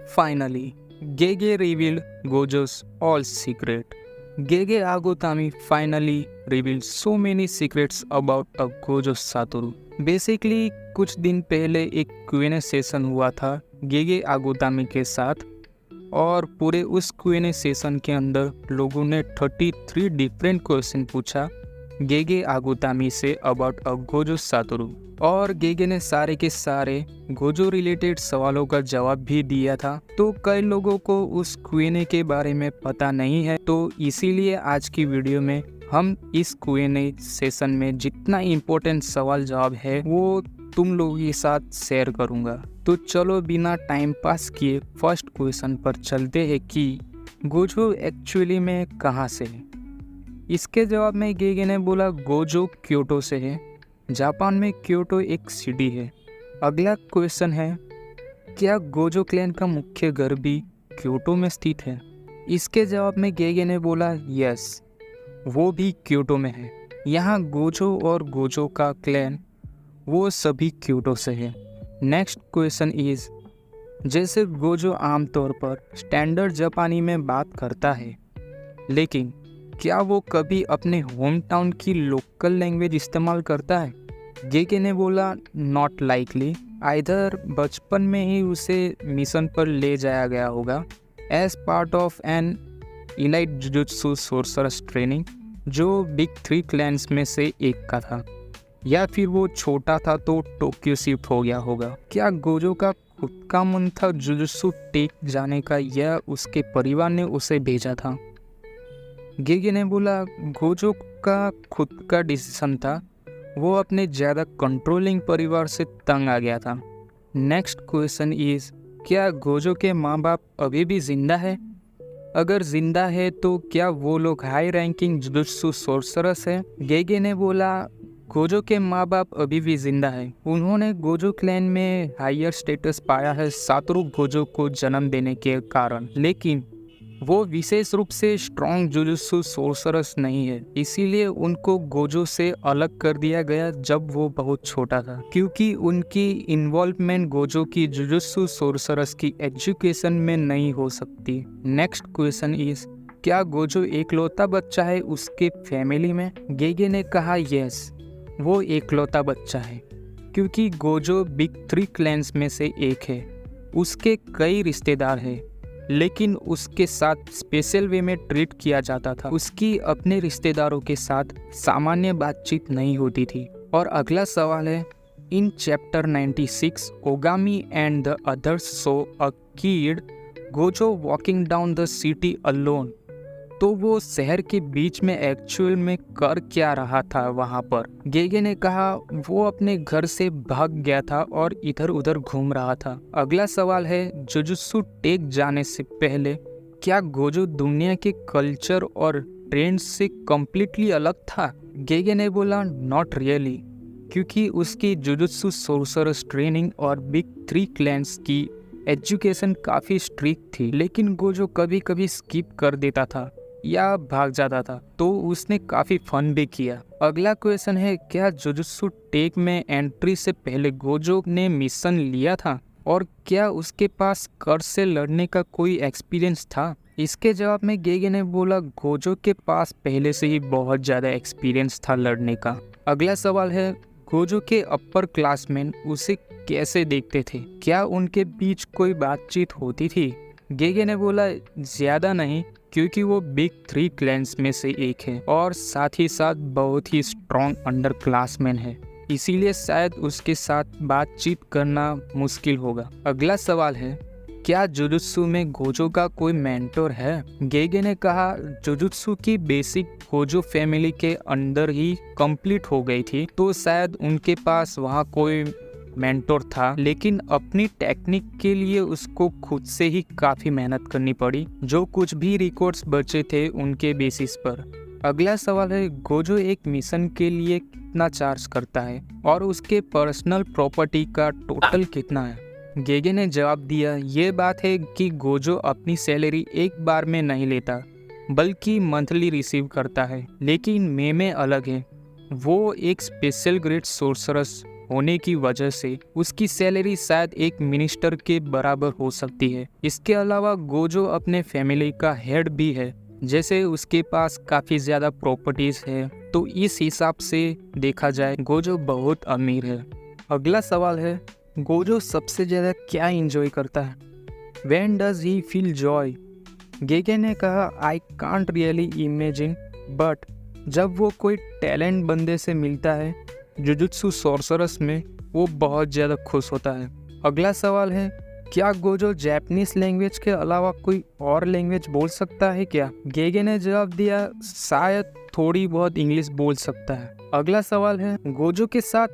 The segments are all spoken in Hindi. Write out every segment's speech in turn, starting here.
Finally, Gege revealed Gojo's all secret. Gege Agutami finally revealed so many secrets about a Gojo Satoru. Basically, कुछ दिन पहले एक Q&A सेशन हुआ था गेगे आगुतामी के साथ और पूरे उस Q&A सेशन के अंदर लोगों ने 33 डिफरेंट क्वेश्चन पूछा गेगे आगुतामी say about a Gojo Satoru और गेगे ने सारे के सारे गोजो रिलेटेड सवालों का जवाब भी दिया था। तो कई लोगों को उस Q&A के बारे में पता नहीं है, तो इसीलिए आज की वीडियो में हम इस Q&A सेशन में जितना इम्पोर्टेंट सवाल जवाब है वो तुम लोगों के साथ शेयर करूंगा। तो चलो बिना टाइम पास किए फर्स्ट क्वेश्चन पर चलते हैं कि गोजो एक्चुअली में कहाँ से है। इसके जवाब में गेगे ने बोला गोजो क्योटो से है। जापान में क्योटो एक सिटी है। अगला क्वेश्चन है क्या गोजो क्लैन का मुख्य घर भी क्योटो में स्थित है। इसके जवाब में गेगे ने बोला यस, वो भी क्योटो में है। यहाँ गोजो और गोजो का क्लैन वो सभी क्योटो से है। नेक्स्ट क्वेश्चन इज जैसे गोजो आमतौर पर स्टैंडर्ड जापानी में बात करता है, लेकिन क्या वो कभी अपने होम टाउन की लोकल लैंग्वेज इस्तेमाल करता है। गेगे ने बोला नॉट लाइकली, आइदर बचपन में ही उसे मिशन पर ले जाया गया होगा as part of an elite jujutsu sorcerers training जो बिग 3 क्लैंस में से एक का था, या फिर वो छोटा था तो टोक्यो शिफ्ट हो गया होगा। क्या गोजो का खुद का मन था जुजुत्सु टेक जाने का या उसके परिवार ने उसे भेजा था। गेगे ने बोला गोजो का खुद का डिसीजन था, वो अपने ज़्यादा कंट्रोलिंग परिवार से तंग आ गया था। नेक्स्ट क्वेश्चन इज क्या गोजो के माँ बाप अभी भी जिंदा है। अगर जिंदा है तो क्या वो लोग हाई रैंकिंग जुजुत्सु सोर्सरस है। गेगे ने बोला गोजो के माँ बाप अभी भी जिंदा है। उन्होंने गोजो क्लैन में हायर स्टेटस पाया है सातोरू गोजो को जन्म देने के कारण, लेकिन वो विशेष रूप से स्ट्रॉन्ग जुजुत्सु सोर्सरस नहीं है, इसीलिए उनको गोजो से अलग कर दिया गया जब वो बहुत छोटा था, क्योंकि उनकी इन्वॉल्वमेंट गोजो की जुजुत्सु सोर्सरस की एजुकेशन में नहीं हो सकती। नेक्स्ट क्वेश्चन इज क्या गोजो एकलौता बच्चा है उसके फैमिली में। गेगे ने कहा यस, वो एकलौता बच्चा है, क्योंकि गोजो बिग 3 क्लैंस में से एक है। उसके कई रिश्तेदार हैं, लेकिन उसके साथ स्पेशल वे में ट्रीट किया जाता था। उसकी अपने रिश्तेदारों के साथ सामान्य बातचीत नहीं होती थी। और अगला सवाल है in chapter 96 Ogami and the others so a kid Gojo walking down the city alone, तो वो शहर के बीच में एक्चुअल में कर क्या रहा था वहाँ पर। गेगे ने कहा वो अपने घर से भाग गया था और इधर उधर घूम रहा था। अगला सवाल है जुजुत्सु टेक जाने से पहले क्या गोजो दुनिया के कल्चर और ट्रेंड से कम्प्लीटली अलग था। गेगे ने बोला नॉट रियली, क्योंकि उसकी जुजुत्सु सोर्सरस ट्रेनिंग और बिग 3 क्लैंस की एजुकेशन काफ़ी स्ट्रिक्ट थी, लेकिन गोजो कभी कभी स्किप कर देता था या भाग जाता था, तो उसने काफ़ी फन भी किया। अगला क्वेश्चन है क्या जुजुत्सु टेक में एंट्री से पहले गोजो ने मिशन लिया था और क्या उसके पास कर्ज से लड़ने का कोई एक्सपीरियंस था। इसके जवाब में गेगे ने बोला गोजो के पास पहले से ही बहुत ज़्यादा एक्सपीरियंस था लड़ने का। अगला सवाल है गोजो के अपर क्लासमैन उसे कैसे देखते थे, क्या उनके बीच कोई बातचीत होती थी। गेगे ने बोला ज़्यादा नहीं, क्योंकि वो बिग 3 क्लैंस में से एक है और साथ ही साथ बहुत ही स्ट्रॉन्ग अंडर क्लासमैन है, इसीलिए शायद उसके साथ बातचीत करना मुश्किल होगा। अगला सवाल है क्या जुजुत्सु में गोजो का कोई मेंटोर है। गेगे ने कहा जुजुत्सु की बेसिक गोजो फैमिली के अंदर ही कंप्लीट हो गई थी, तो शायद उनके पास वहाँ कोई मेंटोर था, लेकिन अपनी टेक्निक के लिए उसको खुद से ही काफ़ी मेहनत करनी पड़ी, जो कुछ भी रिकॉर्ड्स बचे थे उनके बेसिस पर। अगला सवाल है गोजो एक मिशन के लिए कितना चार्ज करता है और उसके पर्सनल प्रॉपर्टी का टोटल कितना है। गेगे ने जवाब दिया ये बात है कि गोजो अपनी सैलरी एक बार में नहीं लेता, बल्कि मंथली रिसीव करता है, लेकिन में अलग है। वो एक स्पेशल ग्रेड सोर्सरस होने की वजह से उसकी सैलरी शायद एक मिनिस्टर के बराबर हो सकती है। इसके अलावा गोजो अपने फैमिली का हेड भी है, जैसे उसके पास काफ़ी ज़्यादा प्रॉपर्टीज़ है, तो इस हिसाब से देखा जाए गोजो बहुत अमीर है। अगला सवाल है, गोजो सबसे ज़्यादा क्या एंजॉय करता है? When does he feel joy? गेगे ने कहा, I can't really imagine, but जब वो कोई टैलेंट बंदे से मिलता है जुजुत्सु सोर्सरस में, वो बहुत ज़्यादा खुश होता है। अगला सवाल है, क्या गोजो जापानीज लैंग्वेज के अलावा कोई और लैंग्वेज बोल सकता है क्या? गेगे ने जवाब दिया, शायद थोड़ी बहुत इंग्लिश बोल सकता है। अगला सवाल है, गोजो के साथ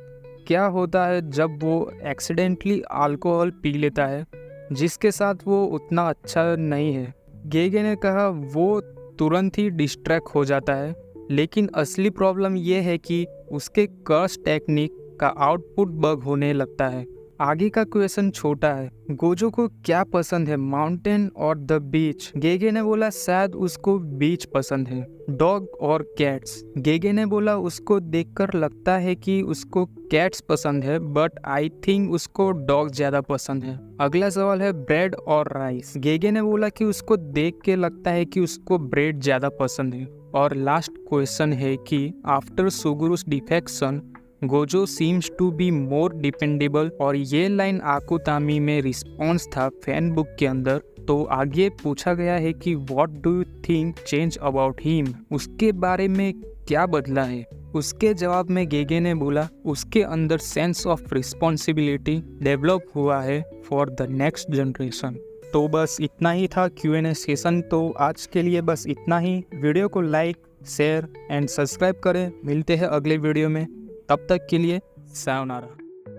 क्या होता है जब वो एक्सीडेंटली अल्कोहल पी लेता है, जिसके साथ वो उतना अच्छा नहीं है? गेगे ने कहा, वो तुरंत ही डिस्ट्रैक्ट हो जाता है, लेकिन असली प्रॉब्लम ये है कि उसके कर्स टेक्निक का आउटपुट बग होने लगता है। आगे का क्वेश्चन छोटा है, गोजो को क्या पसंद है, माउंटेन और द बीच? गेगे ने बोला शायद उसको बीच पसंद है। डॉग और कैट्स? गेगे ने बोला उसको देखकर लगता है कि उसको कैट्स पसंद है, बट आई थिंक उसको डॉग ज्यादा पसंद है। अगला सवाल है, ब्रेड और राइस? गेगे ने बोला कि उसको देख के लगता है कि उसको ब्रेड ज्यादा पसंद है। और लास्ट क्वेश्चन है कि after Suguru's defection Gojo seems to be more dependable, और ये लाइन आकुतामी में रिस्पॉन्स था फैन बुक के अंदर। तो आगे पूछा गया है कि what do you think change about him? उसके बारे में क्या बदला है? उसके जवाब में गेगे ने बोला उसके अंदर सेंस ऑफ रिस्पॉन्सिबिलिटी डेवलप हुआ है फॉर द नेक्स्ट जनरेशन। तो बस इतना ही था Q&A सेशन। तो आज के लिए बस इतना ही। वीडियो को लाइक, शेयर एंड सब्सक्राइब करें। मिलते हैं अगले वीडियो में, तब तक के लिए सायोनारा।